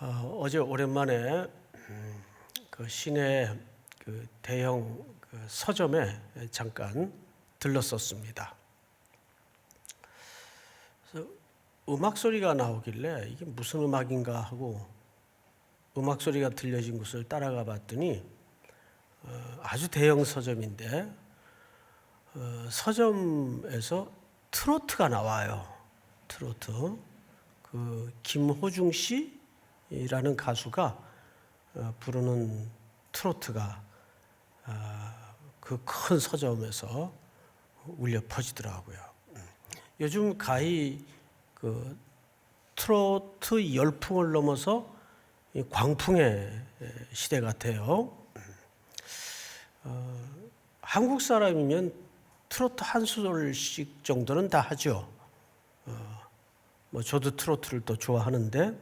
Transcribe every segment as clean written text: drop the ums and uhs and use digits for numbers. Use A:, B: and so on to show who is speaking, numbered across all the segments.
A: 어제 오랜만에 그 시내 그 대형 그 서점에 잠깐 들렀었습니다. 그래서 음악 소리가 나오길래 이게 무슨 음악인가 하고 음악 소리가 들려진 곳을 따라가 봤더니 아주 대형 서점인데 서점에서 트로트가 나와요. 트로트. 그 김호중 씨라는 가수가 부르는 트로트가 그 큰 서점에서 울려 퍼지더라고요. 요즘 가히 그 트로트 열풍을 넘어서 광풍의 시대 같아요. 한국 사람이면 트로트 한 소절씩 정도는 다 하죠. 저도 트로트를 또 좋아하는데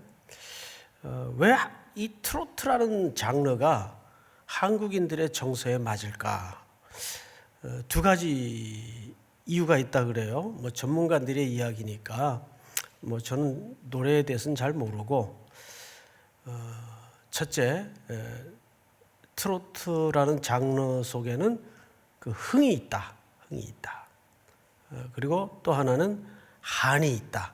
A: 왜 이 트로트라는 장르가 한국인들의 정서에 맞을까? 두 가지 이유가 있다 그래요. 전문가들의 이야기니까 저는 노래에 대해서는 잘 모르고 첫째, 트로트라는 장르 속에는 그 흥이 있다. 그리고 또 하나는 한이 있다.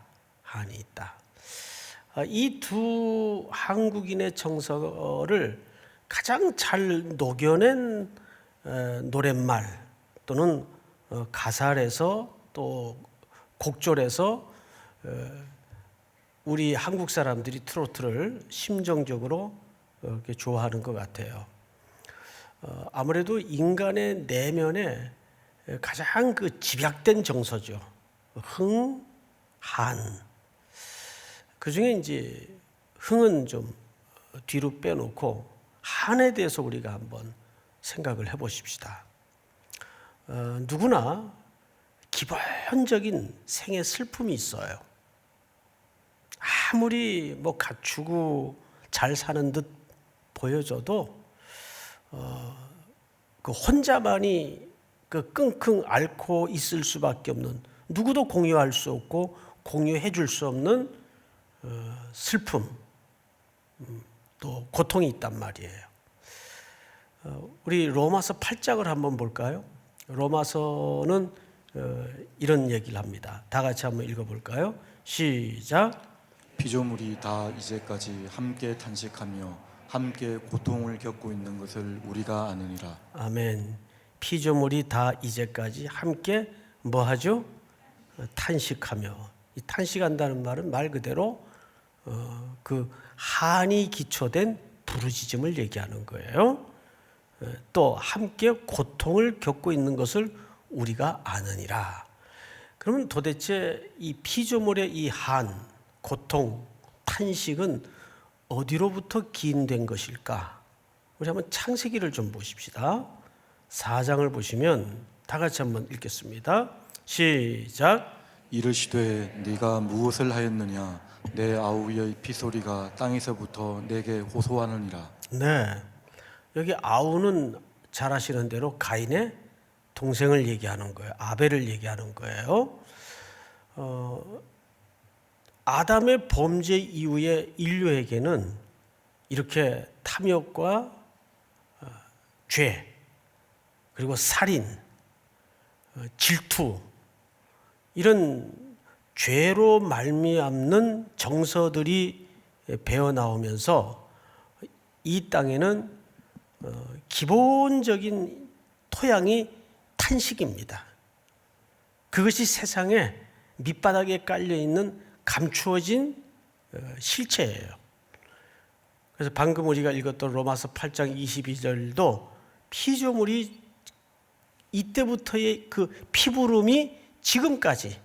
A: 이 두 한국인의 정서를 가장 잘 녹여낸 노랫말 또는 가사에서 또 곡절에서 우리 한국 사람들이 트로트를 심정적으로 이렇게 좋아하는 것 같아요. 아무래도 인간의 내면에 가장 그 집약된 정서죠. 흥, 한. 그 중에 이제 흥은 좀 뒤로 빼놓고 한에 대해서 우리가 한번 생각을 해보십시다. 누구나 기본적인 생의 슬픔이 있어요. 아무리 갖추고 잘 사는 듯 보여줘도 그 혼자만이 그 끙끙 앓고 있을 수밖에 없는, 누구도 공유할 수 없고 공유해 줄 수 없는 슬픔, 또 고통이 있단 말이에요. 우리 로마서 8장을 한번 볼까요? 로마서는 이런 얘기를 합니다. 다 같이 한번 읽어볼까요? 시작.
B: 피조물이 다 이제까지 함께 탄식하며 함께 고통을 겪고 있는 것을 우리가 아느니라.
A: 아멘. 피조물이 다 이제까지 함께 뭐하죠? 탄식하며. 이 탄식한다는 말은 말 그대로 그 한이 기초된 부르짖음을 얘기하는 거예요. 또 함께 고통을 겪고 있는 것을 우리가 아느니라. 그러면 도대체 이 피조물의 이 한, 고통, 탄식은 어디로부터 기인된 것일까? 우리 한번 창세기를 좀 보십시다. 4장을 보시면 다 같이 한번 읽겠습니다. 시작.
B: 이르시되 네가 무엇을 하였느냐? 내 아우의 피소리가 땅에서부터 내게 호소하느니라.
A: 네, 여기 아우는 잘 아시는 대로 가인의 동생을 얘기하는 거예요. 아벨을 얘기하는 거예요. 아담의 범죄 이후에 인류에게는 이렇게 탐욕과 죄, 그리고 살인, 질투, 이런 죄로 말미암는 정서들이 배어 나오면서 이 땅에는 기본적인 토양이 탄식입니다. 그것이 세상에 밑바닥에 깔려 있는 감추어진 실체예요. 그래서 방금 우리가 읽었던 로마서 8장 22절도 피조물이 이때부터의 그 피부름이 지금까지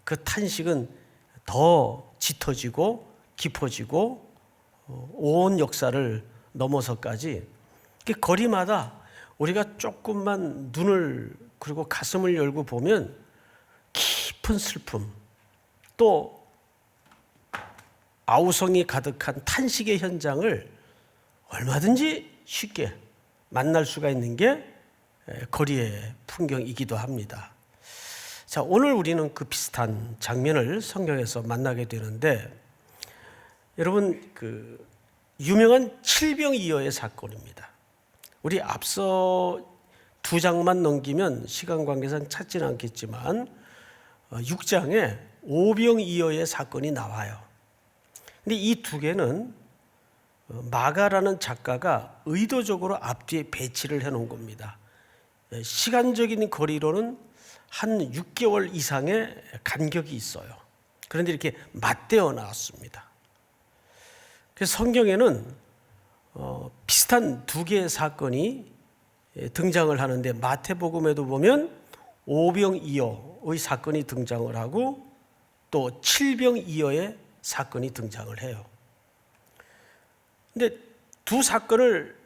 A: 그 탄식은 더 짙어지고 깊어지고 온 역사를 넘어서까지 거리마다 우리가 조금만 눈을 그리고 가슴을 열고 보면 깊은 슬픔, 또 아우성이 가득한 탄식의 현장을 얼마든지 쉽게 만날 수가 있는 게 거리의 풍경이기도 합니다. 자, 오늘 우리는 그 비슷한 장면을 성경에서 만나게 되는데 여러분 그 유명한 칠병이어의 사건입니다. 우리 앞서 두 장만 넘기면 시간 관계상 찾지는 않겠지만 6장에 오병이어의 사건이 나와요. 근데 이 두 개는 마가라는 작가가 의도적으로 앞뒤에 배치를 해놓은 겁니다. 시간적인 거리로는 한 6개월 이상의 간격이 있어요. 그런데 이렇게 맞대어 나왔습니다. 그래서 성경에는 비슷한 두 개의 사건이 등장을 하는데 마태복음에도 보면 오병이어의 사건이 등장을 하고 또 칠병이어의 사건이 등장을 해요. 근데 두 사건을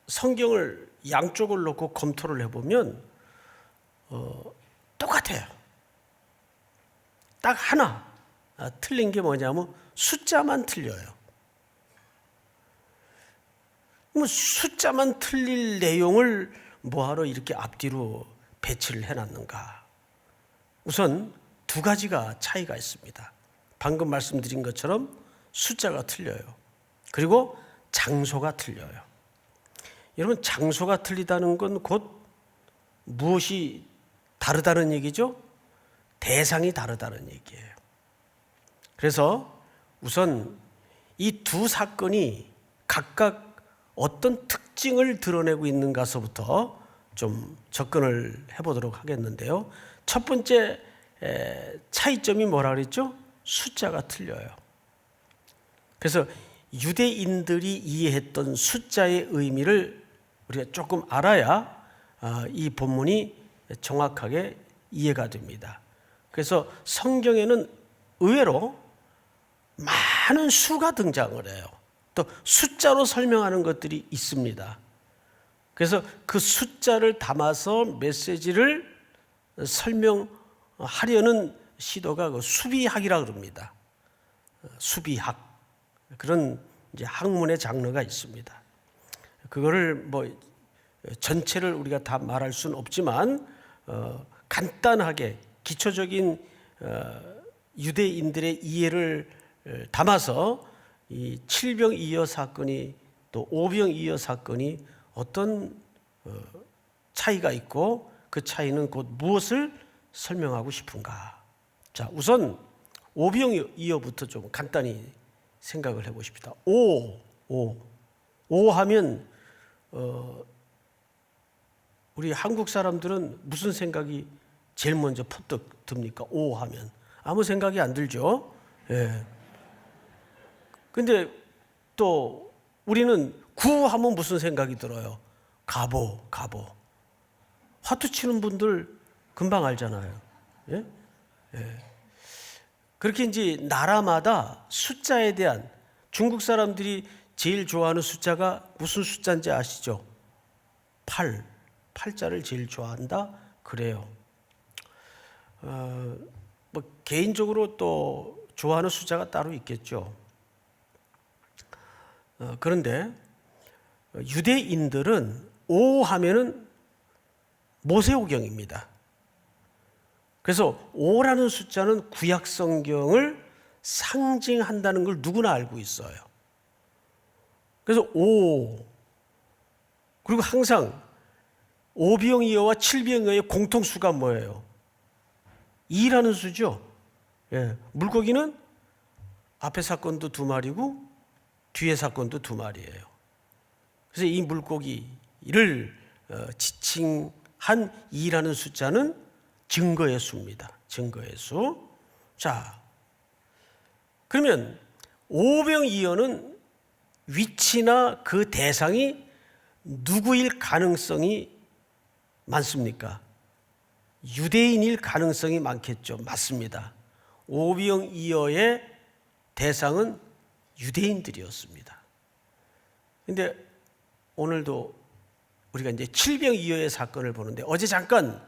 A: 성경을 양쪽을 놓고 검토를 해보면 똑같아요. 딱 하나 틀린 게 뭐냐면 숫자만 틀려요. 뭐 숫자만 틀릴 내용을 뭐하러 이렇게 앞뒤로 배치를 해놨는가? 우선 두 가지가 차이가 있습니다. 방금 말씀드린 것처럼 숫자가 틀려요. 그리고 장소가 틀려요. 여러분 장소가 틀리다는 건 곧 무엇이 다르다는 얘기죠? 대상이 다르다는 얘기예요. 그래서 우선 이 두 사건이 각각 어떤 특징을 드러내고 있는가서부터 좀 접근을 해보도록 하겠는데요. 첫 번째 차이점이 뭐라 그랬죠? 숫자가 틀려요. 그래서 유대인들이 이해했던 숫자의 의미를 우리가 조금 알아야 이 본문이 정확하게 이해가 됩니다. 그래서 성경에는 의외로 많은 수가 등장을 해요. 또 숫자로 설명하는 것들이 있습니다. 그래서 그 숫자를 담아서 메시지를 설명하려는 시도가 그 수비학이라고 그럽니다. 수비학. 그런 이제 학문의 장르가 있습니다. 그거를 뭐 전체를 우리가 다 말할 수는 없지만 간단하게 기초적인 유대인들의 이해를 담아서 이 칠병이어 사건이 또 오병이어 사건이 어떤 차이가 있고 그 차이는 곧 무엇을 설명하고 싶은가. 자, 우선 오병이어부터 좀 간단히 생각을 해보십시다. 오 하면 우리 한국 사람들은 무슨 생각이 제일 먼저 퍼뜩 듭니까? 오 하면 아무 생각이 안 들죠. 예. 근데 또 우리는 구 하면 무슨 생각이 들어요? 갑오. 화투 치는 분들 금방 알잖아요. 예? 예. 그렇게 이제 나라마다 숫자에 대한 중국 사람들이 제일 좋아하는 숫자가 무슨 숫자인지 아시죠? 8. 8자를 제일 좋아한다? 그래요. 뭐 개인적으로 또 좋아하는 숫자가 따로 있겠죠. 그런데 유대인들은 5 하면은 모세오경입니다. 그래서 5라는 숫자는 구약 성경을 상징한다는 걸 누구나 알고 있어요. 그래서 5 그리고 항상 오병이어와 칠병이어의 공통수가 뭐예요? 2라는 수죠. 예, 물고기는 앞에 사건도 2마리고 뒤에 사건도 2마리예요. 그래서 이 물고기를 지칭한 2라는 숫자는 증거의 수입니다. 증거의 수. 자, 그러면 오병이어는 위치나 그 대상이 누구일 가능성이 많습니까? 유대인일 가능성이 많겠죠. 맞습니다. 오병이어의 대상은 유대인들이었습니다. 그런데 오늘도 우리가 이제 칠병이어의 사건을 보는데 어제 잠깐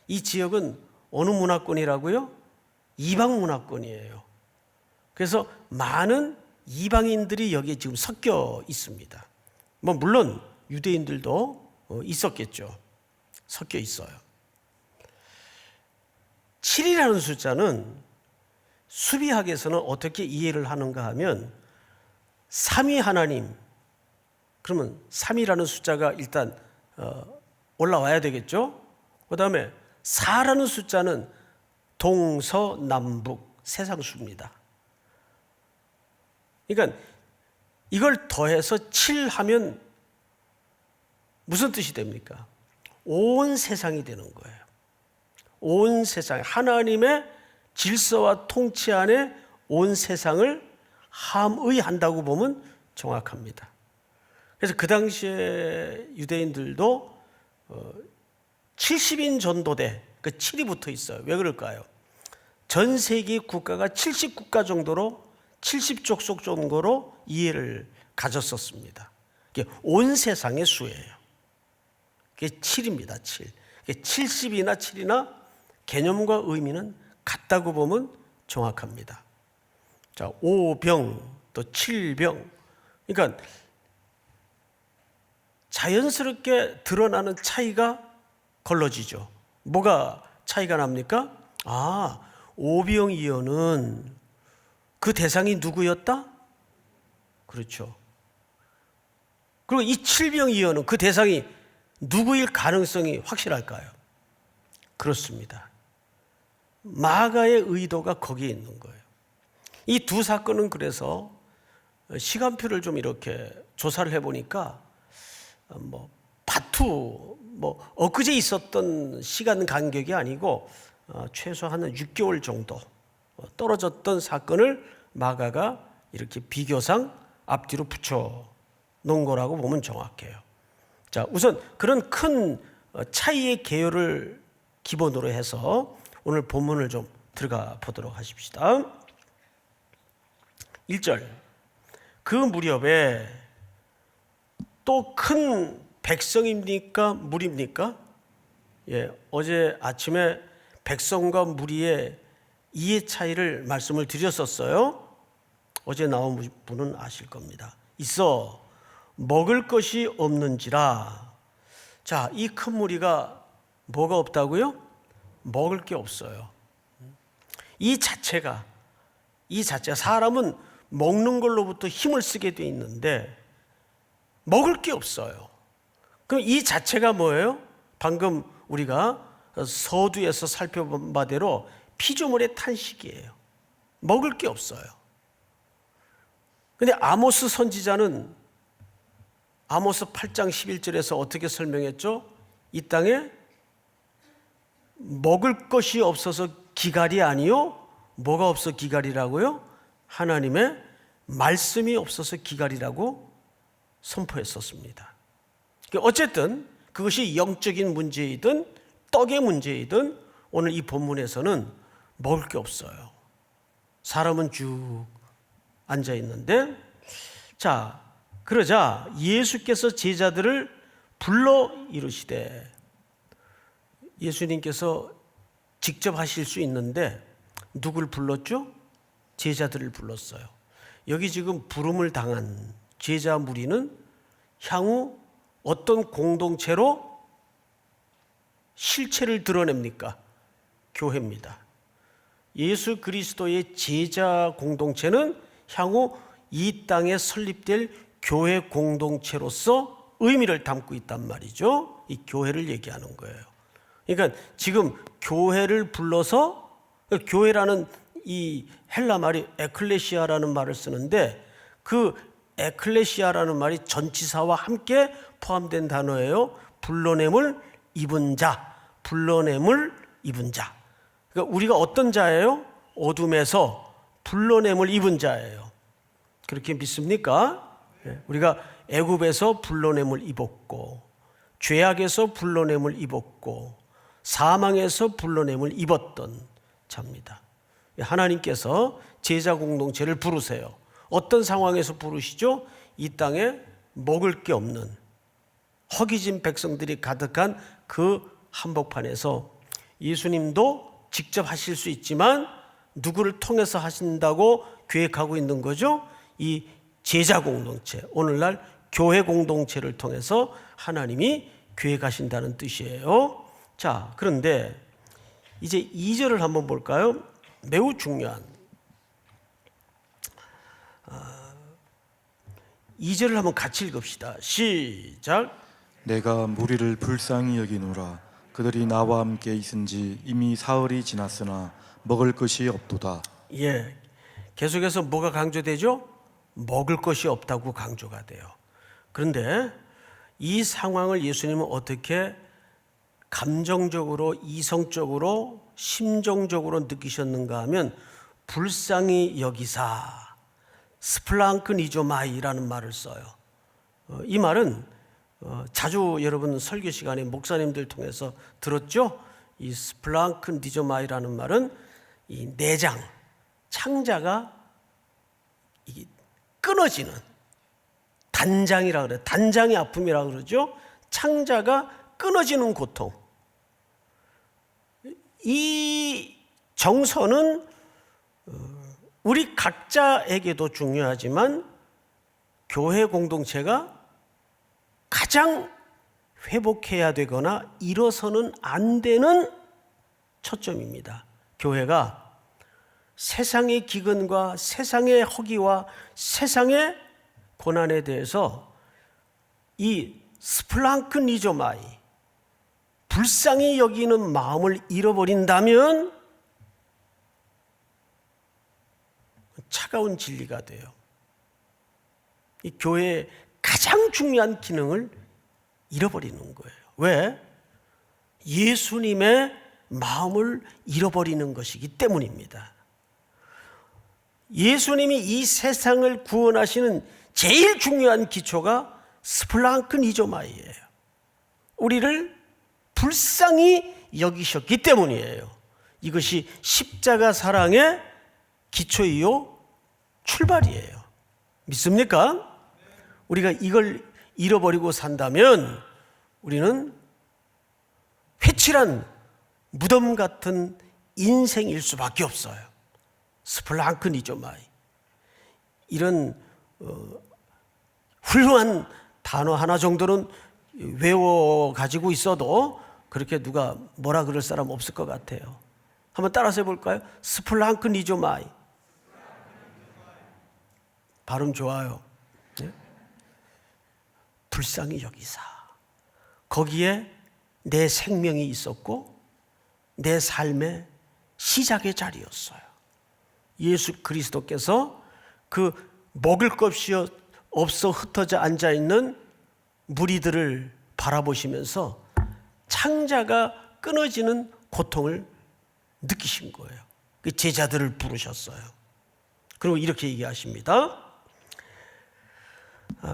A: 이 지역은 어느 문화권이라고요? 이방 문화권이에요. 그래서 많은 이방인들이 여기에 지금 섞여 있습니다. 뭐 물론 유대인들도 있었겠죠. 섞여 있어요. 7이라는 숫자는 수비학에서는 어떻게 이해를 하는가 하면 삼위 하나님, 그러면 3이라는 숫자가 일단 올라와야 되겠죠. 그 다음에 4라는 숫자는 동서남북 세상수입니다. 그러니까 이걸 더해서 7 하면 무슨 뜻이 됩니까? 온 세상이 되는 거예요. 온 세상, 하나님의 질서와 통치 안에 온 세상을 함의한다고 보면 정확합니다. 그래서 그 당시에 유대인들도 70인 전도대, 그 7이 붙어 있어요. 왜 그럴까요? 전 세계 국가가 70국가 정도로 70족속 정도로 이해를 가졌었습니다. 이게 온 세상의 수예요. 그게 7입니다. 7. 70이나 7이나 개념과 의미는 같다고 보면 정확합니다. 자, 5병 또 7병. 그러니까 자연스럽게 드러나는 차이가 걸러지죠. 뭐가 차이가 납니까? 오병이어는 그 대상이 누구였다? 그렇죠. 그리고 이 7병이어는 그 대상이 누구일 가능성이 확실할까요? 그렇습니다. 마가의 의도가 거기에 있는 거예요. 이 두 사건은 그래서 시간표를 좀 이렇게 조사를 해보니까 엊그제 있었던 시간 간격이 아니고 최소 한 6개월 정도 떨어졌던 사건을 마가가 이렇게 비교상 앞뒤로 붙여 놓은 거라고 보면 정확해요. 자, 우선 그런 큰 차이의 개요를 기본으로 해서 오늘 본문을 좀 들어가 보도록 하십시다. 1절, 그 무렵에 또 큰 백성입니까? 무리입니까? 어제 아침에 백성과 무리의 이해 차이를 말씀을 드렸었어요. 어제 나온 분은 아실 겁니다. 있어 먹을 것이 없는지라. 자, 이 큰 무리가 뭐가 없다고요? 먹을 게 없어요. 이 자체가 사람은 먹는 걸로부터 힘을 쓰게 돼 있는데 먹을 게 없어요. 그럼 이 자체가 뭐예요? 방금 우리가 서두에서 살펴본 바대로 피조물의 탄식이에요. 먹을 게 없어요. 근데 아모스 선지자는 아모스 8장 11절에서 어떻게 설명했죠? 이 땅에 먹을 것이 없어서 기갈이 아니요? 뭐가 없어 기갈이라고요? 하나님의 말씀이 없어서 기갈이라고 선포했었습니다. 어쨌든 그것이 영적인 문제이든 떡의 문제이든 오늘 이 본문에서는 먹을 게 없어요. 사람은 쭉 앉아 있는데, 자, 그러자 예수께서 제자들을 불러 이르시되, 예수님께서 직접 하실 수 있는데 누굴 불렀죠? 제자들을 불렀어요. 여기 지금 부름을 당한 제자 무리는 향후 어떤 공동체로 실체를 드러냅니까? 교회입니다. 예수 그리스도의 제자 공동체는 향후 이 땅에 설립될 교회 공동체로서 의미를 담고 있단 말이죠. 이 교회를 얘기하는 거예요. 그러니까 지금 교회를 불러서, 교회라는 이 헬라 말이 에클레시아라는 말을 쓰는데, 그 에클레시아라는 말이 전치사와 함께 포함된 단어예요. 불러냄을 입은 자, 불러냄을 입은 자. 그러니까 우리가 어떤 자예요? 어둠에서 불러냄을 입은 자예요. 그렇게 믿습니까? 우리가 애굽에서 불러냄을 입었고, 죄악에서 불러냄을 입었고, 사망에서 불러냄을 입었던 자입니다. 하나님께서 제자 공동체를 부르세요. 어떤 상황에서 부르시죠? 이 땅에 먹을 게 없는 허기진 백성들이 가득한 그 한복판에서 예수님도 직접 하실 수 있지만 누구를 통해서 하신다고 계획하고 있는 거죠? 이 제자 공동체, 오늘날 교회 공동체를 통해서 하나님이 계획하신다는 뜻이에요. 자, 그런데 이제 2절을 한번 볼까요? 매우 중요한, 2절을 한번 같이 읽읍시다. 시작.
B: 내가 무리를 불쌍히 여기노라. 그들이 나와 함께 있은지 이미 사흘이 지났으나 먹을 것이 없도다.
A: 예, 계속해서 뭐가 강조되죠? 먹을 것이 없다고 강조가 돼요. 그런데 이 상황을 예수님은 어떻게 감정적으로, 이성적으로, 심정적으로 느끼셨는가 하면 불쌍히 여기사 스플랑크니조마이라는 말을 써요. 이 말은 자주 여러분 설교 시간에 목사님들 통해서 들었죠? 이 스플랑크니조마이라는 말은 이 내장, 창자가 이게 끊어지는 단장이라 그래요. 단장의 아픔이라 그러죠. 창자가 끊어지는 고통. 이 정서는 우리 각자에게도 중요하지만 교회 공동체가 가장 회복해야 되거나 일어서는 안 되는 초점입니다. 교회가 세상의 기근과 세상의 허기와 세상의 고난에 대해서 이 스플랑크니조마이, 불쌍히 여기는 마음을 잃어버린다면 차가운 진리가 돼요. 이 교회의 가장 중요한 기능을 잃어버리는 거예요. 왜? 예수님의 마음을 잃어버리는 것이기 때문입니다. 예수님이 이 세상을 구원하시는 제일 중요한 기초가 스플랑크니조마이예요. 우리를 불쌍히 여기셨기 때문이에요. 이것이 십자가 사랑의 기초이요 출발이에요. 믿습니까? 우리가 이걸 잃어버리고 산다면 우리는 회칠한 무덤 같은 인생일 수밖에 없어요. 스플랑크니조마이. 이런 훌륭한 단어 하나 정도는 외워 가지고 있어도 그렇게 누가 뭐라 그럴 사람 없을 것 같아요. 한번 따라서 해볼까요? 스플랑크니조마이. 발음 좋아요. 네? 불쌍히 여기사. 거기에 내 생명이 있었고 내 삶의 시작의 자리였어요. 예수 그리스도께서 그 먹을 것이 없어 흩어져 앉아있는 무리들을 바라보시면서 창자가 끊어지는 고통을 느끼신 거예요. 그 제자들을 부르셨어요. 그리고 이렇게 얘기하십니다.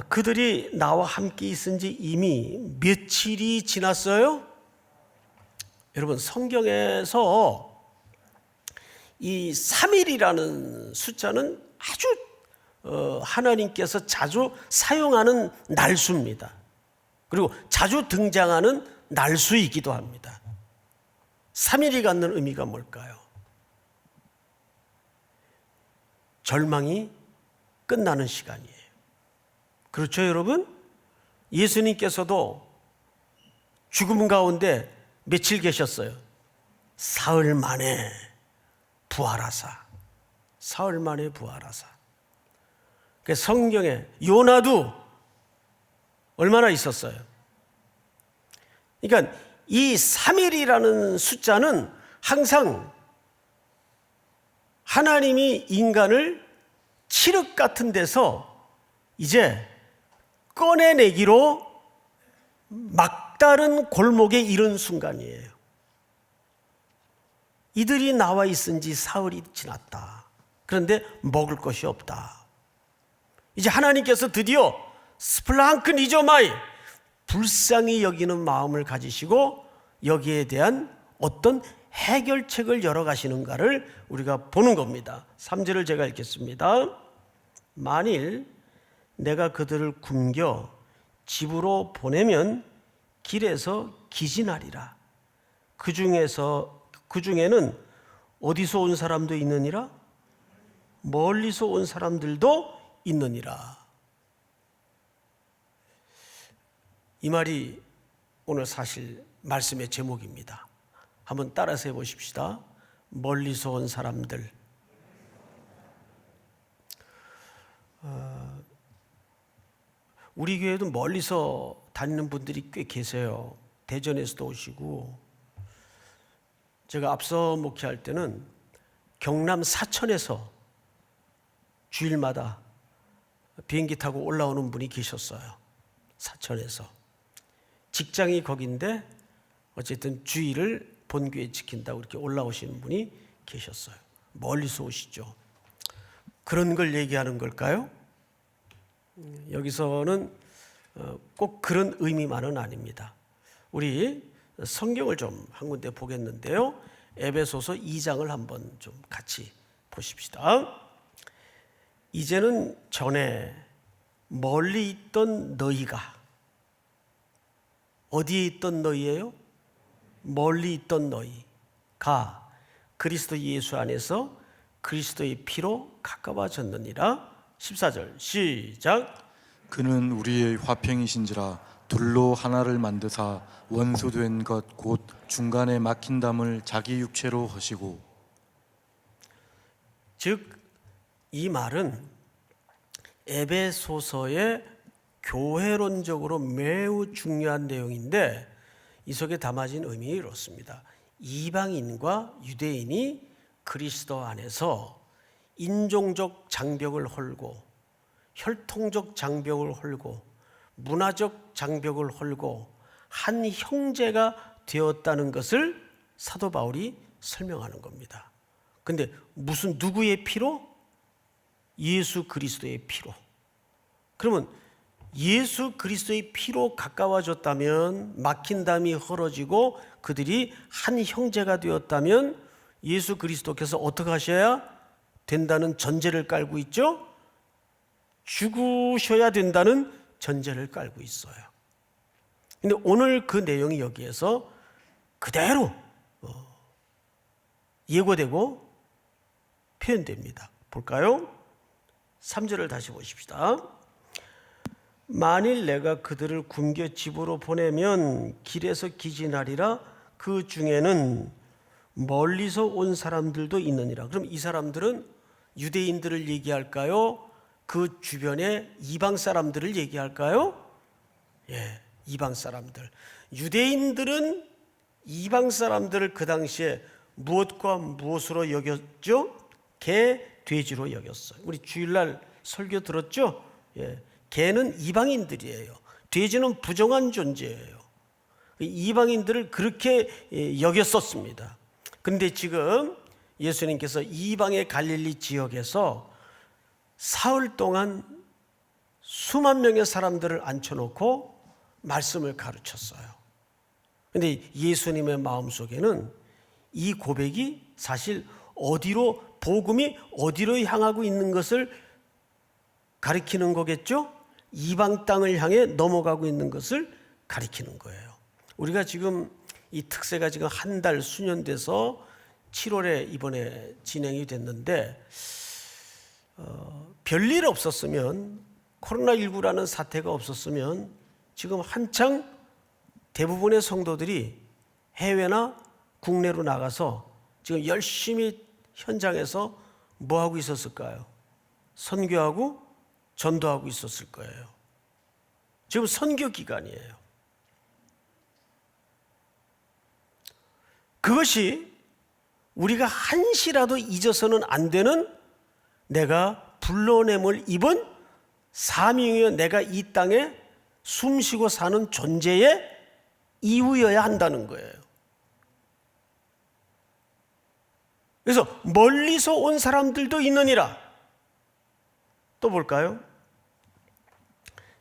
A: 그들이 나와 함께 있은 지 이미 며칠이 지났어요? 여러분, 성경에서 이 3일이라는 숫자는 아주 하나님께서 자주 사용하는 날수입니다. 그리고 자주 등장하는 날수이기도 합니다. 3일이 갖는 의미가 뭘까요? 절망이 끝나는 시간이에요. 그렇죠, 여러분? 예수님께서도 죽음 가운데 며칠 계셨어요? 사흘 만에 부활하사. 사흘 만에 부활하사. 성경에 요나도 얼마나 있었어요? 그러니까 이 3일이라는 숫자는 항상 하나님이 인간을 칠흑 같은 데서 이제 꺼내내기로 막다른 골목에 이른 순간이에요. 이들이 나와 있은 지 사흘이 지났다. 그런데 먹을 것이 없다. 이제 하나님께서 드디어 스플랑크니조마이, 불쌍히 여기는 마음을 가지시고 여기에 대한 어떤 해결책을 열어가시는가를 우리가 보는 겁니다. 3절을 제가 읽겠습니다. 만일 내가 그들을 굶겨 집으로 보내면 길에서 기진하리라. 그 중에는 어디서 온 사람도 있느니라? 멀리서 온 사람들도 있느니라. 이 말이 오늘 사실 말씀의 제목입니다. 한번 따라서 해보십시다. 멀리서 온 사람들. 우리 교회도 멀리서 다니는 분들이 꽤 계세요. 대전에서도 오시고. 제가 앞서 목회할 때는 경남 사천에서 주일마다 비행기 타고 올라오는 분이 계셨어요. 사천에서. 직장이 거긴데 어쨌든 주일을 본교에 지킨다고 이렇게 올라오시는 분이 계셨어요. 멀리서 오시죠. 그런 걸 얘기하는 걸까요? 여기서는 꼭 그런 의미만은 아닙니다. 우리 성경을 좀 한 군데 보겠는데요. 에베소서 2장을 한번 좀 같이 보십시다. 이제는 전에 멀리 있던 너희가, 어디에 있던 너희예요? 멀리 있던 너희가 그리스도 예수 안에서 그리스도의 피로 가까워졌느니라. 14절 시작.
B: 그는 우리의 화평이신지라 둘로 하나를 만드사 원수된 것 곧 중간에 막힌 담을 자기 육체로 하시고.
A: 즉 이 말은 에베소서의 교회론적으로 매우 중요한 내용인데 이 속에 담아진 의미는 이렇습니다. 이방인과 유대인이 그리스도 안에서 인종적 장벽을 헐고 혈통적 장벽을 헐고 문화적 장벽을 헐고 한 형제가 되었다는 것을 사도 바울이 설명하는 겁니다. 근데 무슨 누구의 피로? 예수 그리스도의 피로. 그러면 예수 그리스도의 피로 가까워졌다면, 막힌 담이 헐어지고 그들이 한 형제가 되었다면 예수 그리스도께서 어떻게 하셔야 된다는 전제를 깔고 있죠? 죽으셔야 된다는 전제를 깔고 있어요. 근데 오늘 그 내용이 여기에서 그대로 예고되고 표현됩니다. 볼까요? 3절을 다시 보십시다. 만일 내가 그들을 굶겨 집으로 보내면 길에서 기진하리라. 그 중에는 멀리서 온 사람들도 있느니라. 그럼 이 사람들은 유대인들을 얘기할까요? 그 주변에 이방 사람들을 얘기할까요? 예, 이방 사람들. 유대인들은 이방 사람들을 그 당시에 무엇과 무엇으로 여겼죠? 개, 돼지로 여겼어요. 우리 주일날 설교 들었죠? 예, 개는 이방인들이에요. 돼지는 부정한 존재예요. 이방인들을 그렇게 여겼었습니다. 그런데 지금 예수님께서 이방의 갈릴리 지역에서 사흘 동안 수만 명의 사람들을 앉혀놓고 말씀을 가르쳤어요. 그런데 예수님의 마음속에는 이 고백이 사실 어디로, 복음이 어디로 향하고 있는 것을 가리키는 거겠죠? 이방 땅을 향해 넘어가고 있는 것을 가리키는 거예요. 우리가 지금 이 특세가 지금 한 달 수년 돼서 7월에 이번에 진행이 됐는데 별일 없었으면, 코로나19라는 사태가 없었으면 지금 한창 대부분의 성도들이 해외나 국내로 나가서 지금 열심히 현장에서 뭐 하고 있었을까요? 선교하고 전도하고 있었을 거예요. 지금 선교 기간이에요. 그것이 우리가 한시라도 잊어서는 안 되는, 내가 불러냄을 입은 사명이여 내가 이 땅에 숨쉬고 사는 존재의 이유여야 한다는 거예요. 그래서 멀리서 온 사람들도 있느니라. 또 볼까요?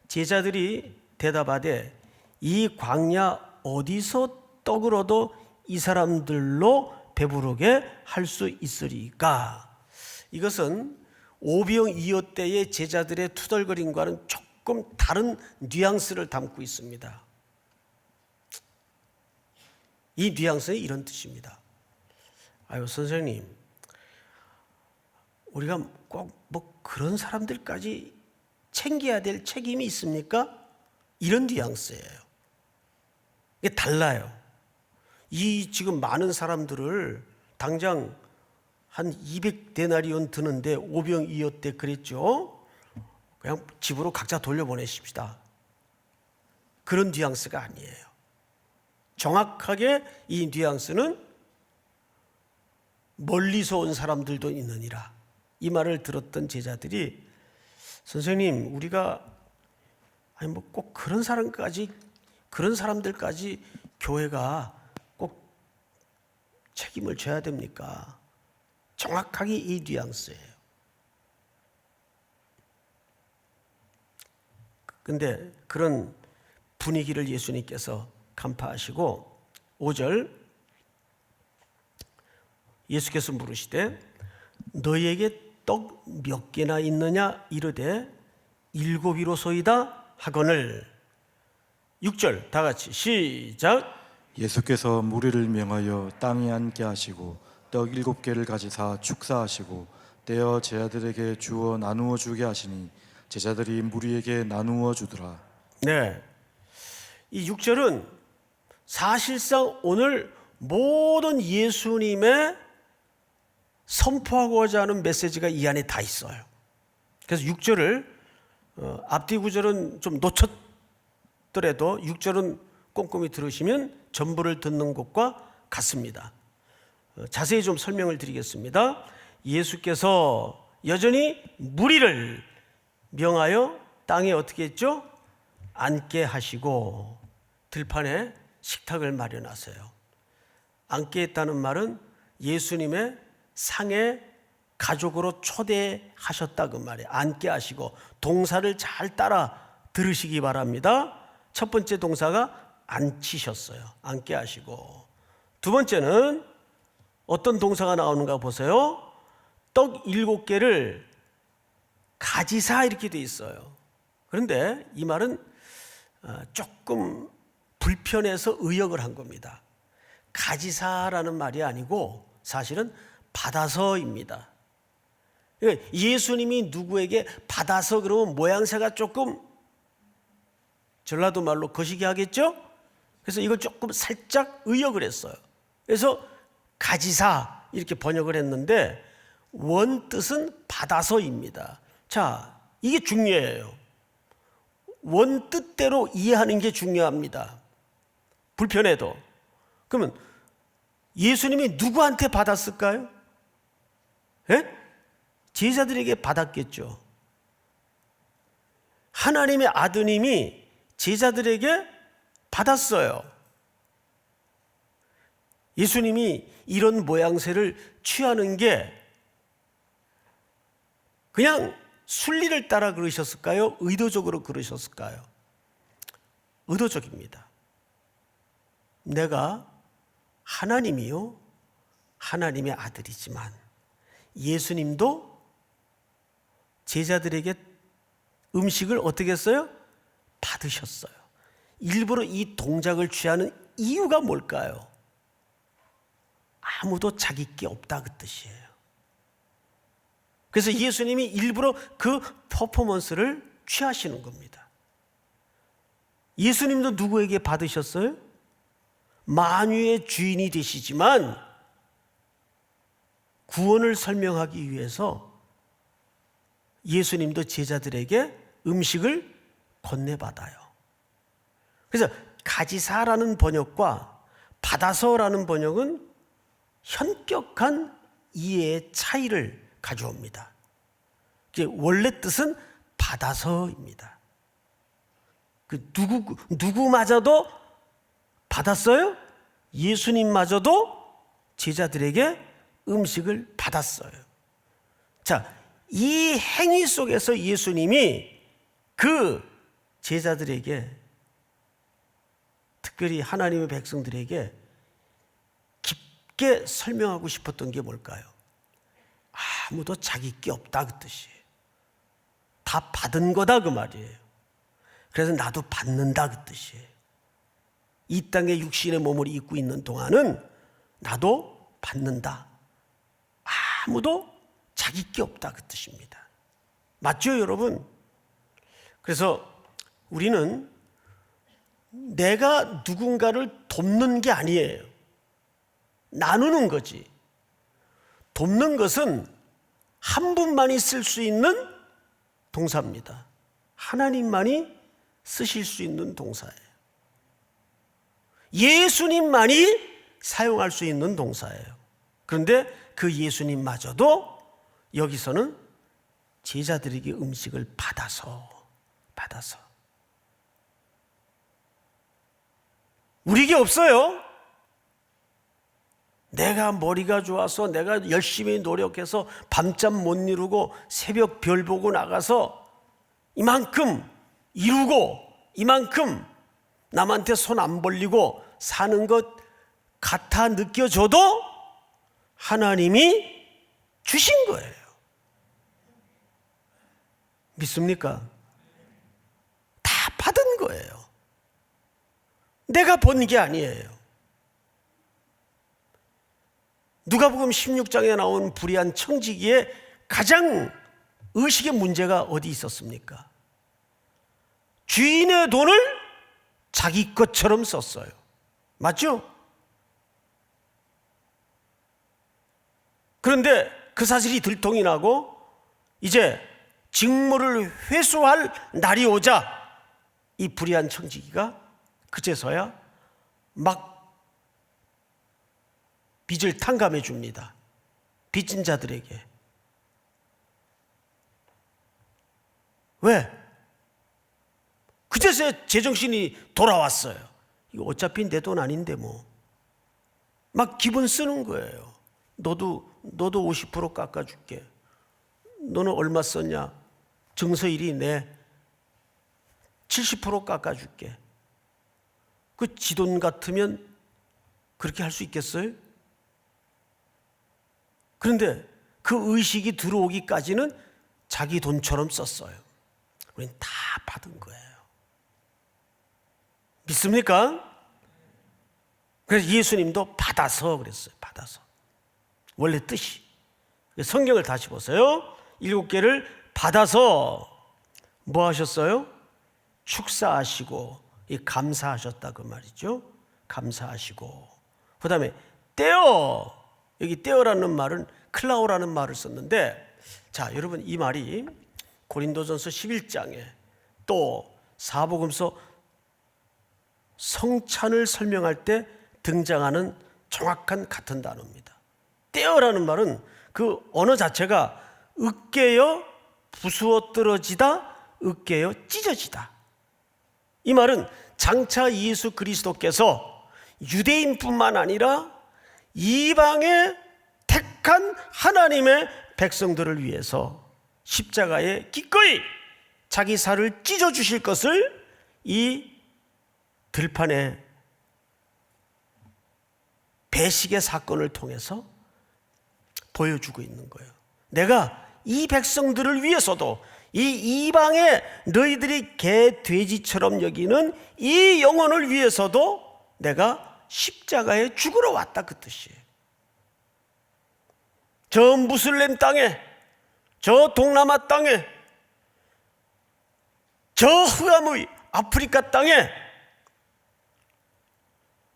A: 제자들이 대답하되 이 광야 어디서 떡을 얻어 이 사람들로 배부르게 할 수 있으리까? 이것은 오병이어 때의 제자들의 투덜거림과는 조금 다른 뉘앙스를 담고 있습니다. 이 뉘앙스는 이런 뜻입니다. 아유 선생님, 우리가 꼭 뭐 그런 사람들까지 챙겨야 될 책임이 있습니까? 이런 뉘앙스예요. 이게 달라요. 이 지금 많은 사람들을 당장 한 200데나리온 드는데 오병이어 때 그랬죠. 그냥 집으로 각자 돌려보내십시다. 그런 뉘앙스가 아니에요. 정확하게 이 뉘앙스는 멀리서 온 사람들도 있느니라. 이 말을 들었던 제자들이 선생님, 우리가 아니 뭐 꼭 그런 사람들까지 교회가 꼭 책임을 져야 됩니까? 정확하게 이 뉘앙스예요. 근데 그런 분위기를 예수님께서 간파하시고 5절 예수께서 물으시되 너희에게 떡 몇 개나 있느냐 이르되 7이로소이다 하거늘. 6절 다 같이 시작.
B: 예수께서 무리를 명하여 땅에 앉게 하시고 떡 7개를 가지사 축사하시고 떼어 제자들에게 주어 나누어 주게 하시니 제자들이 무리에게 나누어 주더라.
A: 네, 이 6절은 사실상 오늘 모든 예수님의 선포하고자 하는 메시지가 이 안에 다 있어요. 그래서 6절을 앞뒤 구절은 좀 놓쳤더라도 6절은 꼼꼼히 들으시면 전부를 듣는 것과 같습니다. 자세히 좀 설명을 드리겠습니다. 예수께서 여전히 무리를 명하여 땅에 어떻게 했죠? 앉게 하시고 들판에 식탁을 마련하세요. 앉게 했다는 말은 예수님의 상에 가족으로 초대하셨다 그 말이에요. 앉게 하시고 동사를 잘 따라 들으시기 바랍니다. 첫 번째 동사가 앉히셨어요. 앉게 하시고. 두 번째는 어떤 동사가 나오는가 보세요. 떡 7개를 가지사 이렇게 돼 있어요. 그런데 이 말은 조금 불편해서 의역을 한 겁니다. 가지사라는 말이 아니고 사실은 받아서입니다. 예수님이 누구에게 받아서 그러면 모양새가 조금 전라도 말로 거시기 하겠죠? 그래서 이걸 조금 살짝 의역을 했어요. 그래서 가지사 이렇게 번역을 했는데 원뜻은 받아서입니다. 자, 이게 중요해요. 원뜻대로 이해하는 게 중요합니다. 불편해도. 그러면 예수님이 누구한테 받았을까요? 예? 제자들에게 받았겠죠. 하나님의 아드님이 제자들에게 받았어요. 예수님이 이런 모양새를 취하는 게 그냥 순리를 따라 그러셨을까요? 의도적으로 그러셨을까요? 의도적입니다. 내가 하나님이요, 하나님의 아들이지만 예수님도 제자들에게 음식을 어떻게 했어요? 받으셨어요. 일부러 이 동작을 취하는 이유가 뭘까요? 아무도 자기 게 없다 그 뜻이에요. 그래서 예수님이 일부러 그 퍼포먼스를 취하시는 겁니다. 예수님도 누구에게 받으셨어요? 만유의 주인이 되시지만 구원을 설명하기 위해서 예수님도 제자들에게 음식을 건네받아요. 그래서 가지사라는 번역과 받아서라는 번역은 현격한 이해의 차이를 가져옵니다. 원래 뜻은 받아서입니다. 누구마저도 받았어요? 예수님마저도 제자들에게 음식을 받았어요. 자, 이 행위 속에서 예수님이 그 제자들에게, 특별히 하나님의 백성들에게 깊게 설명하고 싶었던 게 뭘까요? 아무도 자기 게 없다 그 뜻이에요. 다 받은 거다 그 말이에요. 그래서 나도 받는다 그 뜻이에요. 이 땅에 육신의 몸을 입고 있는 동안은 나도 받는다. 아무도 자기 게 없다 그 뜻입니다. 맞죠, 여러분? 그래서 우리는 내가 누군가를 돕는 게 아니에요. 나누는 거지. 돕는 것은 한 분만이 쓸 수 있는 동사입니다. 하나님만이 쓰실 수 있는 동사예요. 예수님만이 사용할 수 있는 동사예요. 그런데 그 예수님마저도 여기서는 제자들에게 음식을 받아서 우리에게 없어요. 내가 머리가 좋아서 내가 열심히 노력해서 밤잠 못 이루고 새벽 별 보고 나가서 이만큼 이루고 이만큼 남한테 손 안 벌리고 사는 것 같아 느껴져도 하나님이 주신 거예요. 믿습니까? 다 받은 거예요. 내가 번 게 아니에요. 누가복음 16장에 나온 불의한 청지기에 가장 의식의 문제가 어디 있었습니까? 주인의 돈을 자기 것처럼 썼어요. 맞죠? 그런데 그 사실이 들통이 나고 이제 직무를 회수할 날이 오자 이 불의한 청지기가 그제서야 막 빚을 탕감해 줍니다. 빚진 자들에게. 왜? 그제서야 제정신이 돌아왔어요. 이거 어차피 내 돈 아닌데 뭐. 막 기분 쓰는 거예요. 너도 50% 깎아줄게. 너는 얼마 썼냐? 정서일이 내 70% 깎아줄게. 그 지 돈 같으면 그렇게 할 수 있겠어요? 그런데 그 의식이 들어오기까지는 자기 돈처럼 썼어요. 우리는 다 받은 거예요. 믿습니까? 그래서 예수님도 받아서 그랬어요. 받아서. 원래 뜻이. 성경을 다시 보세요. 7개를 받아서 뭐 하셨어요? 축사하시고 감사하셨다 그 말이죠. 감사하시고 그 다음에 떼어, 여기 떼어라는 말은 클라오라는 말을 썼는데, 자 여러분 이 말이 고린도전서 11장에 또 사복음서 성찬을 설명할 때 등장하는 정확한 같은 단어입니다. 떼어라는 말은 그 언어 자체가 으깨어 부수어뜨러지다, 으깨어 찢어지다. 이 말은 장차 예수 그리스도께서 유대인뿐만 아니라 이방의 택한 하나님의 백성들을 위해서 십자가에 기꺼이 자기 살을 찢어주실 것을 이 들판의 배식의 사건을 통해서 보여주고 있는 거예요. 내가 이 백성들을 위해서도 이 이방의 너희들이 개 돼지처럼 여기는 이 영혼을 위해서도 내가 십자가에 죽으러 왔다 그 뜻이에요. 저 무슬림 땅에, 저 동남아 땅에, 저 흑암의 아프리카 땅에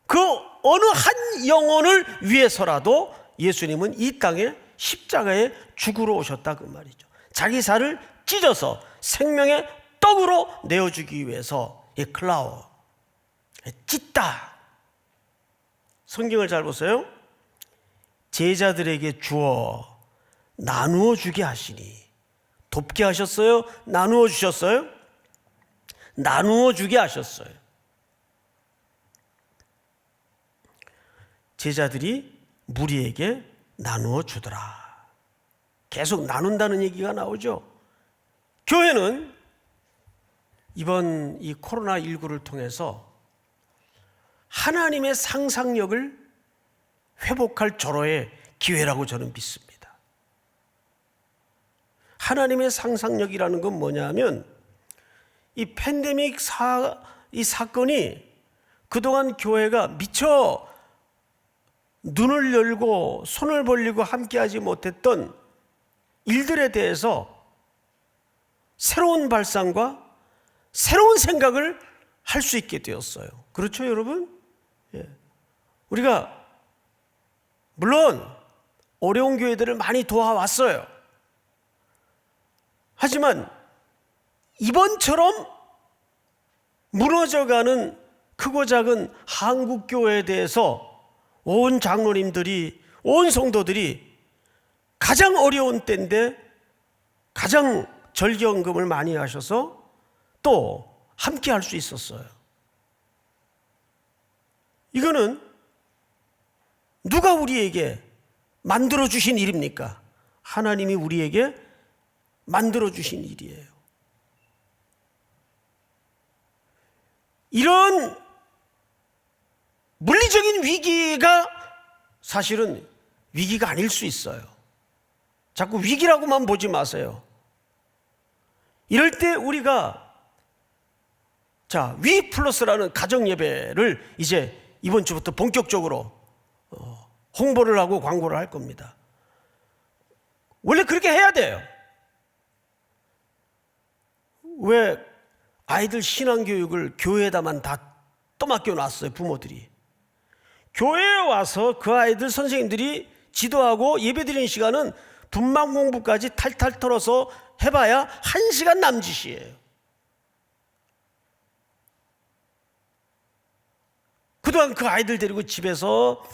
A: 그 어느 한 영혼을 위해서라도 예수님은 이 땅에 십자가에 죽으러 오셨다 그 말이죠. 자기 살을 찢어서 생명의 떡으로 내어주기 위해서 이 클라오, 찢다. 성경을 잘 보세요. 제자들에게 주어 나누어 주게 하시니. 돕게 하셨어요? 나누어 주셨어요? 나누어 주게 하셨어요. 제자들이 무리에게 나누어 주더라. 계속 나눈다는 얘기가 나오죠. 교회는 이번 이 코로나19를 통해서 하나님의 상상력을 회복할 절호의 기회라고 저는 믿습니다. 하나님의 상상력이라는 건 뭐냐면 이 팬데믹 이 사건이 그동안 교회가 미처 눈을 열고 손을 벌리고 함께하지 못했던 일들에 대해서 새로운 발상과 새로운 생각을 할 수 있게 되었어요. 그렇죠, 여러분? 예. 우리가 물론 어려운 교회들을 많이 도와왔어요. 하지만 이번처럼 무너져가는 크고 작은 한국교회에 대해서 온 장로님들이, 온 성도들이 가장 어려운 때인데 가장 절기연금을 많이 하셔서 또 함께 할 수 있었어요. 이거는 누가 우리에게 만들어 주신 일입니까? 하나님이 우리에게 만들어 주신 일이에요. 이런 물리적인 위기가 사실은 위기가 아닐 수 있어요. 자꾸 위기라고만 보지 마세요. 이럴 때 우리가 위 플러스라는 가정 예배를 이제 이번 주부터 본격적으로 홍보를 하고 광고를 할 겁니다. 원래 그렇게 해야 돼요. 왜 아이들 신앙교육을 교회에다만 다 떠맡겨 놨어요, 부모들이. 교회에 와서 그 아이들 선생님들이 지도하고 예배드리는 시간은 분만 공부까지 탈탈 털어서 해봐야 1시간 남짓이에요. 그동안 그 아이들 데리고 집에서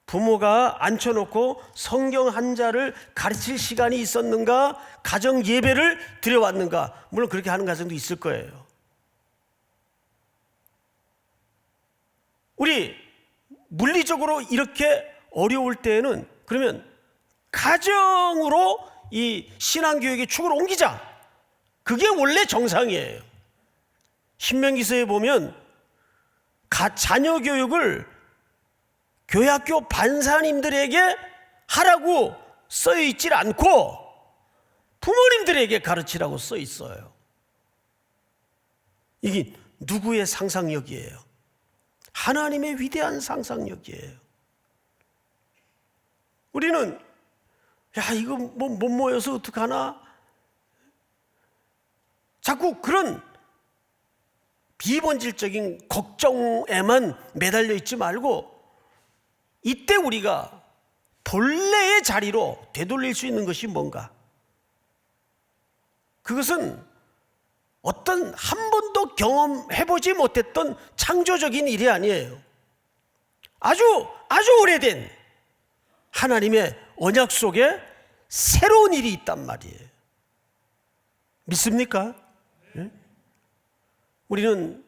A: 부모가 앉혀놓고 성경 한 자를 가르칠 시간이 있었는가? 가정 예배를 드려왔는가? 물론 그렇게 하는 가정도 있을 거예요. 우리 물리적으로 이렇게 어려울 때에는 그러면 가정으로 이 신앙교육의 축을 옮기자. 그게 원래 정상이에요. 신명기서에 보면 자녀 교육을 교회학교 반사님들에게 하라고 써 있질 않고 부모님들에게 가르치라고 써 있어요. 이게 누구의 상상력이에요? 하나님의 위대한 상상력이에요. 우리는 이거 못 모여서 어떡하나? 자꾸 그런 비본질적인 걱정에만 매달려 있지 말고 이때 우리가 본래의 자리로 되돌릴 수 있는 것이 뭔가? 그것은 어떤 한 번도 경험해보지 못했던 창조적인 일이 아니에요. 아주 오래된 하나님의 언약 속에 새로운 일이 있단 말이에요. 믿습니까? 네? 우리는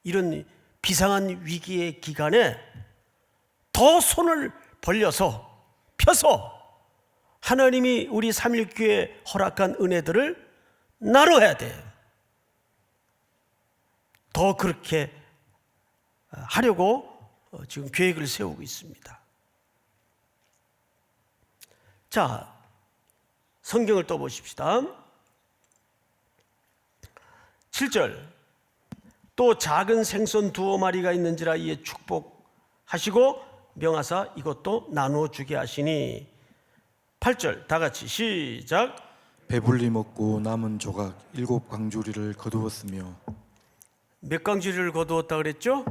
A: 이런 비상한 위기의 기간에 더 손을 펴서 하나님이 우리 삼일교회에 허락한 은혜들을 나눠야 돼요. 더 그렇게 하려고 지금 계획을 세우고 있습니다. 자, 성경을 또 보십시다. 7절. 또 작은 생선 2마리가 있는지라 이에 축복하시고 명하사 이것도 나누어 주게 하시니. 8절 다 같이 시작.
B: 배불리 먹고 남은 조각 7광주리를 거두었으며.
A: 몇 광주리를 거두었다 그랬죠?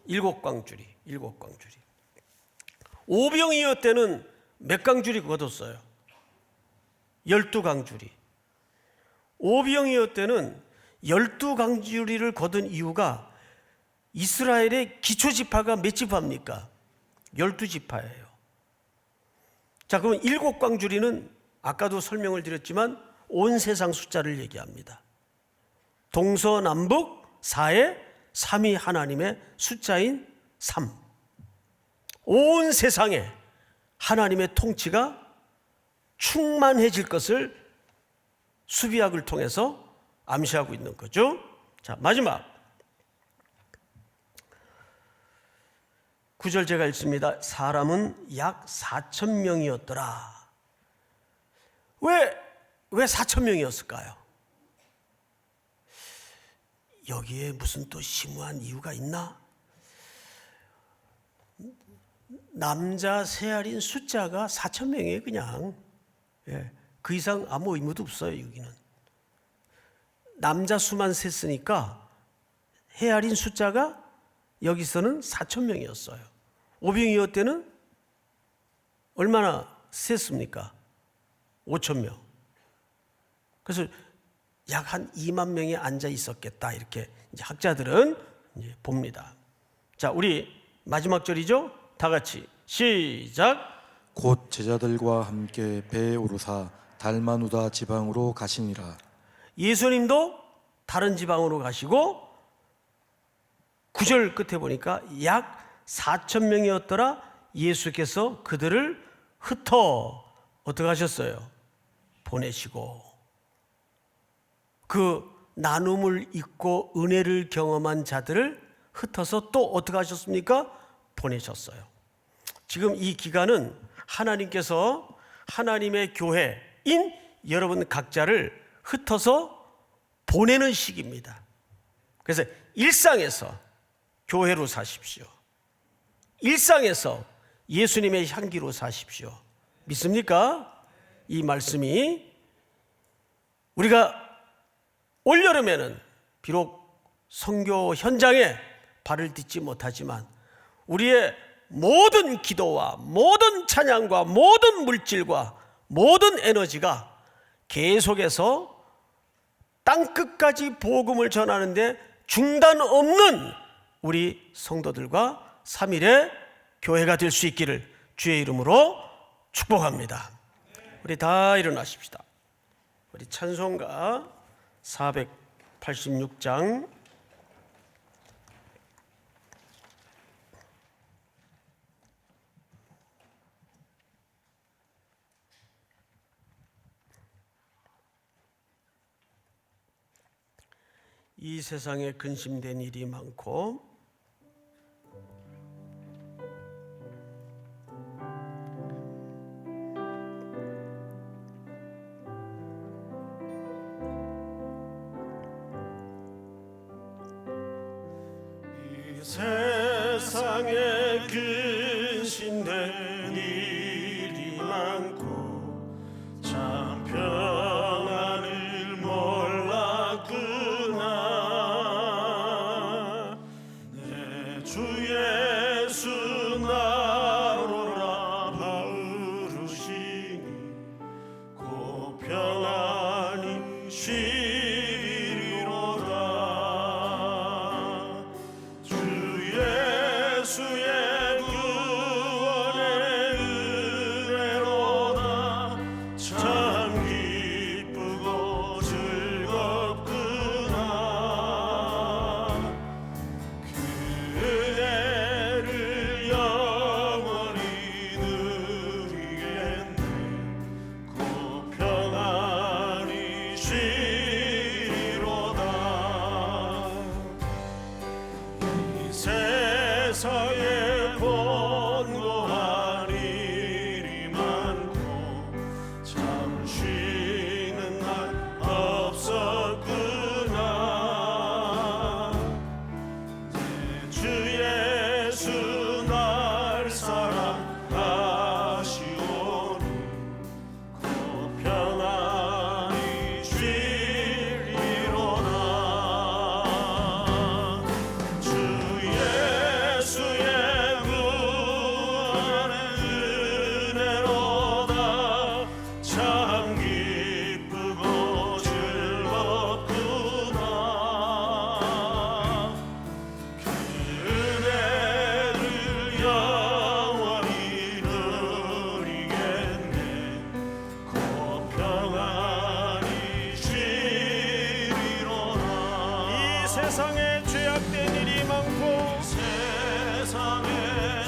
A: 7광주리. 5병이어 때는 몇 광주리 거뒀어요? 12광주리. 5병이어 때는 12광주리를 거둔 이유가 이스라엘의 기초지파가 몇 지파입니까? 12지파예요. 자, 그럼 7광주리는 아까도 설명을 드렸지만 온 세상 숫자를 얘기합니다. 동서남북 4에 3이 하나님의 숫자인 3. 온 세상에 하나님의 통치가 충만해질 것을 수비학을 통해서 암시하고 있는 거죠. 자, 마지막 9절 제가 읽습니다. 사람은 약 4,000명이었더라. 왜 4,000명이었을까요? 여기에 무슨 또 심오한 이유가 있나? 남자 세알인 숫자가 4,000명이에요, 그냥. 그 이상 아무 의무도 없어요, 여기는. 남자 수만 셌으니까 헤아린 숫자가 여기서는 4,000명이었어요. 오병이어 때는 얼마나 셌습니까? 5,000명. 그래서 약 한 2만 명이 앉아 있었겠다, 이렇게 이제 학자들은 이제 봅니다. 자, 우리 마지막 절이죠. 다 같이 시작.
B: 곧 제자들과 함께 배에 오르사 달마누다 지방으로 가시니라.
A: 예수님도 다른 지방으로 가시고 9절 끝에 보니까 약 4,000명이었더라. 예수께서 그들을 흩어 어떻게 하셨어요? 보내시고 그 나눔을 잊고 은혜를 경험한 자들을 흩어서 또 어떻게 하셨습니까? 보내셨어요. 지금 이 기간은 하나님께서 하나님의 교회인 여러분 각자를 흩어서 보내는 시기입니다. 그래서 일상에서 교회로 사십시오. 일상에서 예수님의 향기로 사십시오. 믿습니까? 이 말씀이 우리가 올여름에는 비록 선교 현장에 발을 딛지 못하지만 우리의 모든 기도와 모든 찬양과 모든 물질과 모든 에너지가 계속해서 땅끝까지 복음을 전하는데 중단 없는 우리 성도들과 3일의 교회가 될 수 있기를 주의 이름으로 축복합니다. 우리 다 일어나십시다. 우리 찬송가 486장 이 세상에 근심된 일이 많고 이 세상에 근심된 일이 많고 참 평안을 몰랐구나. 내 주 예수 나로라 부르시니 곧 평안히 쉬리로다. 주 예수의 구원의 은혜로다. 참 기쁘고 즐겁구나. 그 은혜를 영원히 누리겠네. 곧 평안히 쉬리로다. 이 세상에 번거한 일이 많고 참 쉬는 날 없었구나. 내 주 예수 날 사랑하시오니 곧 평안히 쉬리로다. 주 예수의 구원의 은혜로다. 참 기쁘고 즐겁구나. 그 은혜를 영원히 누리겠네. 곧 평안히 쉬리로다. 이 세상에 죄악된 일이 많고 세상에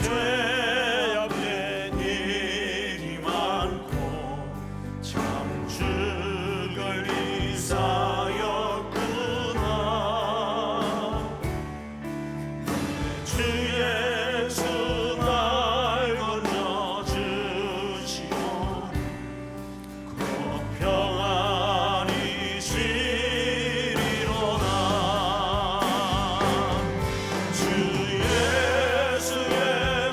A: 죄악된 일이 많고 참 죽을 일이 쌓였구나. 주 예수 날 건져주시오. 곧 평안히 쉬리로다. 주 예수의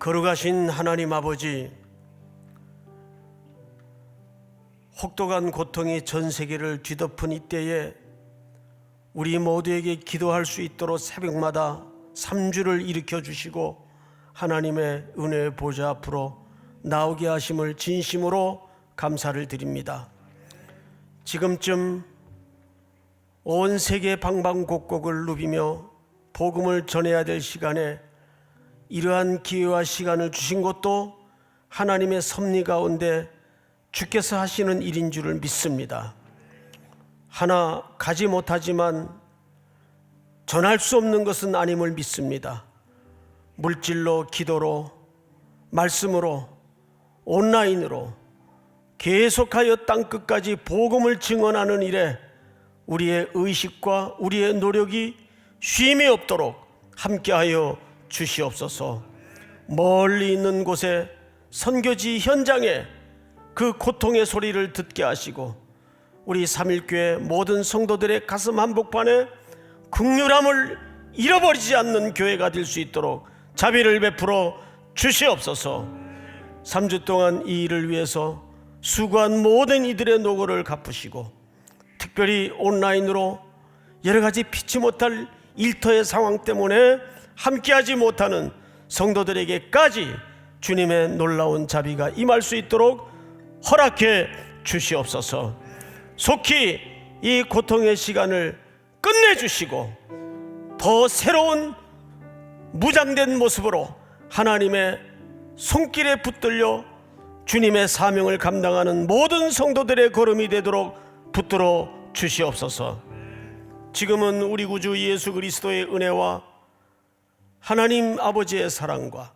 A: 거룩하신 하나님 아버지, 혹독한 고통이 전 세계를 뒤덮은 이때에 우리 모두에게 기도할 수 있도록 새벽마다 3주를 일으켜 주시고 하나님의 은혜의 보좌 앞으로 나오게 하심을 진심으로 감사를 드립니다. 지금쯤 온 세계 방방곡곡을 누비며 복음을 전해야 될 시간에 이러한 기회와 시간을 주신 것도 하나님의 섭리 가운데 주께서 하시는 일인 줄을 믿습니다. 하나 가지 못하지만 전할 수 없는 것은 아님을 믿습니다. 물질로, 기도로, 말씀으로, 온라인으로 계속하여 땅끝까지 복음을 증언하는 일에 우리의 의식과 우리의 노력이 쉼이 없도록 함께하여 주시옵소서. 멀리 있는 곳에 선교지 현장에 그 고통의 소리를 듣게 하시고 우리 삼일교회 모든 성도들의 가슴 한복판에 긍휼함을 잃어버리지 않는 교회가 될 수 있도록 자비를 베풀어 주시옵소서. 3주 동안 이 일을 위해서 수고한 모든 이들의 노고를 갚으시고 특별히 온라인으로 여러 가지 피치 못할 일터의 상황 때문에 함께하지 못하는 성도들에게까지 주님의 놀라운 자비가 임할 수 있도록 허락해 주시옵소서. 속히 이 고통의 시간을 끝내주시고 더 새로운 무장된 모습으로 하나님의 손길에 붙들려 주님의 사명을 감당하는 모든 성도들의 걸음이 되도록 붙들어 주시옵소서. 지금은 우리 구주 예수 그리스도의 은혜와 하나님 아버지의 사랑과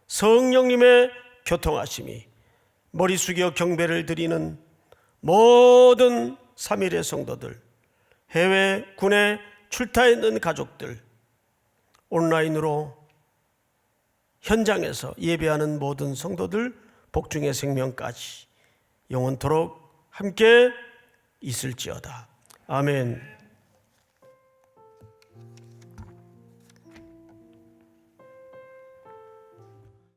A: 성령님의 교통하심이 머리 숙여 경배를 드리는 모든 삼일의 성도들, 해외 군에 출타해 있는 가족들, 온라인으로 현장에서 예배하는 모든 성도들, 복중의 생명까지 영원토록 함께 있을지어다. 아멘.